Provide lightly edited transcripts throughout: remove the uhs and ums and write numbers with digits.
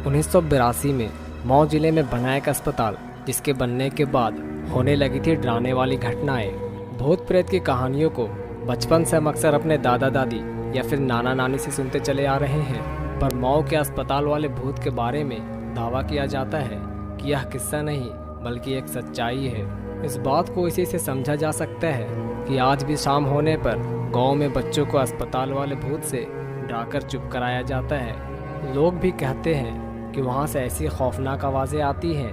1982 में मऊ जिले में बना एक अस्पताल, जिसके बनने के बाद होने लगी थी डराने वाली घटनाएं। भूत प्रेत की कहानियों को बचपन से हम अक्सर अपने दादा दादी या फिर नाना नानी से सुनते चले आ रहे हैं, पर मऊ के अस्पताल वाले भूत के बारे में दावा किया जाता है कि यह किस्सा नहीं बल्कि एक सच्चाई है। इस बात को इसी से समझा जा सकता है कि आज भी शाम होने पर गांव में बच्चों को अस्पताल वाले भूत से डराकर चुप कराया जाता है। लोग भी कहते हैं कि वहां से ऐसी खौफनाक आवाज़ें आती हैं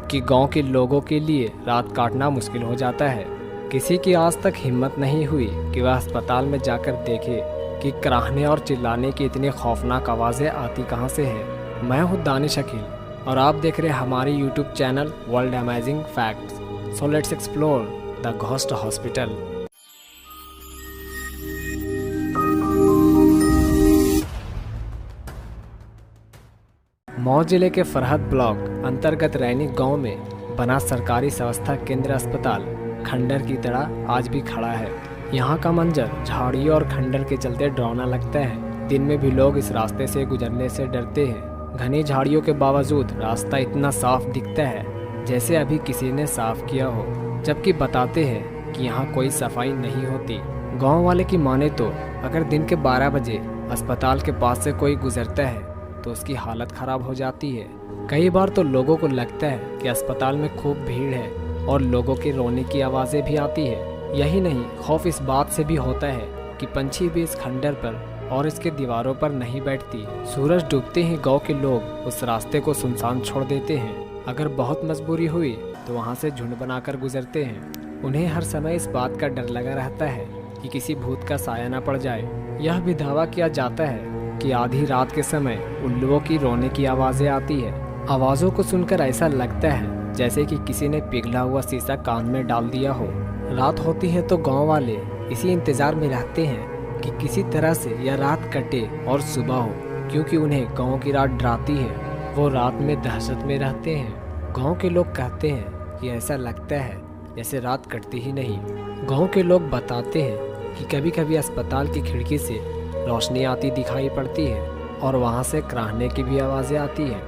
कि गांव के लोगों के लिए रात काटना मुश्किल हो जाता है। किसी की आज तक हिम्मत नहीं हुई कि वह अस्पताल में जाकर देखे कि कराहने और चिल्लाने की इतनी खौफनाक आवाज़ें आती कहां से है। मैं हूं दानिश अकील और आप देख रहे हैं हमारी YouTube channel world amazing facts. So let's explore the ghost hospital. Mau जिले के फरहद ब्लॉक अंतर्गत रैनी गांव में बना सरकारी स्वास्थ्य केंद्र अस्पताल खंडर की तरह आज भी खड़ा है। यहाँ का मंजर झाड़ियों और खंडर के चलते डरावना लगता है। दिन में भी लोग इस रास्ते से गुजरने से डरते हैं। घनी झाड़ियों के बावजूद रास्ता इतना साफ दिखता है जैसे अभी किसी ने साफ किया हो, जबकि बताते हैं कि यहाँ कोई सफाई नहीं होती। गाँव वाले की माने तो अगर दिन के 12 बजे अस्पताल के पास से कोई गुजरता है तो उसकी हालत खराब हो जाती है। कई बार तो लोगों को लगता है कि अस्पताल में खूब भीड़ है और लोगों के रोने की आवाज़ें भी आती है। यही नहीं, खौफ इस बात से भी होता है कि पंछी भी इस खंडर पर और इसके दीवारों पर नहीं बैठती। सूरज डूबते ही गांव के लोग उस रास्ते को सुनसान छोड़ देते हैं। अगर बहुत मजबूरी हुई तो वहां से झुंड बनाकर गुजरते हैं। उन्हें हर समय इस बात का डर लगा रहता है कि किसी भूत का साया न पड़ जाए। यह भी दावा किया जाता है कि आधी रात के समय उल्लुओं की रोने की आवाज़ें आती है। आवाज़ों को सुनकर ऐसा लगता है जैसे कि किसी ने पिघला हुआ शीशा कान में डाल दिया हो। रात होती है तो गांव वाले इसी इंतजार में रहते हैं कि किसी तरह से यह रात कटे और सुबह हो, क्योंकि उन्हें गांव की रात डराती है। वो रात में दहशत में रहते हैं। गांव के लोग कहते हैं कि ऐसा लगता है जैसे रात कटती ही नहीं। गांव के लोग बताते हैं कि कभी कभी अस्पताल की खिड़की से रोशनी आती दिखाई पड़ती है और वहां से कराहने की भी आवाज़ें आती हैं।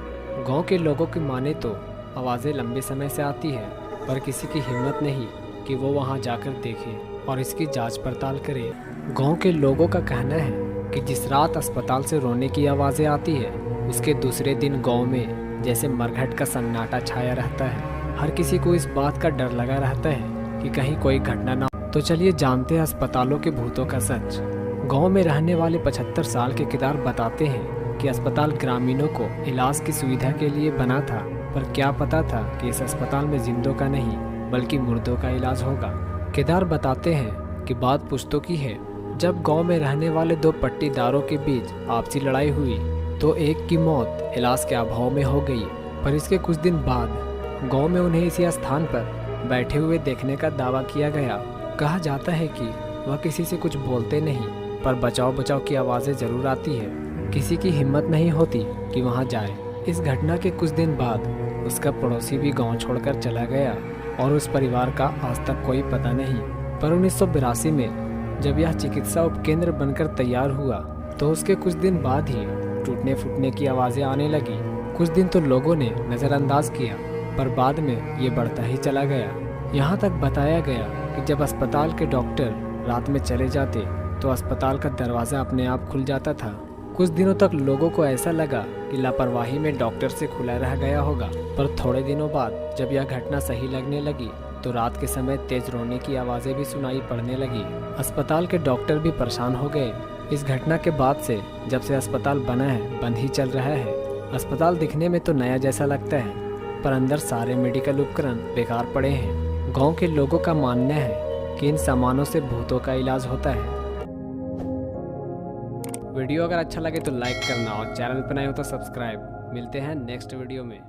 गांव के लोगों की माने तो आवाज़ें लंबे समय से आती है, पर किसी की हिम्मत नहीं कि वो वहां जाकर देखे और इसकी जांच पड़ताल करे। गांव के लोगों का कहना है कि जिस रात अस्पताल से रोने की आवाज़ें आती है उसके दूसरे दिन गाँव में जैसे मरघट का सन्नाटा छाया रहता है। हर किसी को इस बात का डर लगा रहता है कि कहीं कोई घटना ना हो। तो चलिए जानते हैं अस्पतालों के भूतों का सच। गांव में रहने वाले 75 साल के केदार बताते हैं कि अस्पताल ग्रामीणों को इलाज की सुविधा के लिए बना था, पर क्या पता था कि इस अस्पताल में जिंदों का नहीं बल्कि मुर्दों का इलाज होगा। केदार बताते हैं कि बात पुश्तों की है। जब गांव में रहने वाले 2 पट्टीदारों के बीच आपसी लड़ाई हुई तो एक की मौत इलाज के अभाव में हो गई, पर इसके कुछ दिन बाद गाँव में उन्हें इसी स्थान पर बैठे हुए देखने का दावा किया गया। कहा जाता है कि वह किसी से कुछ बोलते नहीं, पर बचाव बचाव की आवाज़ें जरूर आती है। किसी की हिम्मत नहीं होती कि वहां जाए। इस घटना के कुछ दिन बाद उसका पड़ोसी भी गांव छोड़कर चला गया और उस परिवार का आज तक कोई पता नहीं। पर 1982 में जब यह चिकित्सा उपकेंद्र बनकर तैयार हुआ तो उसके कुछ दिन बाद ही टूटने फूटने की आवाज़ें आने लगी। कुछ दिन तो लोगों ने नज़रअंदाज किया, पर बाद में ये बढ़ता ही चला गया। यहाँ तक बताया गया कि जब अस्पताल के डॉक्टर रात में चले जाते तो अस्पताल का दरवाज़ा अपने आप खुल जाता था। कुछ दिनों तक लोगों को ऐसा लगा कि लापरवाही में डॉक्टर से खुला रह गया होगा, पर थोड़े दिनों बाद जब यह घटना सही लगने लगी तो रात के समय तेज रोने की आवाज़ें भी सुनाई पड़ने लगी। अस्पताल के डॉक्टर भी परेशान हो गए। इस घटना के बाद से जब से अस्पताल बना है बंद ही चल रहा है। अस्पताल दिखने में तो नया जैसा लगता है, पर अंदर सारे मेडिकल उपकरण बेकार पड़े हैं। गाँव के लोगों का मानना है कि इन सामानों से भूतों का इलाज होता है। वीडियो अगर अच्छा लगे तो लाइक करना और चैनल पर नए हो तो सब्सक्राइब। मिलते हैं नेक्स्ट वीडियो में।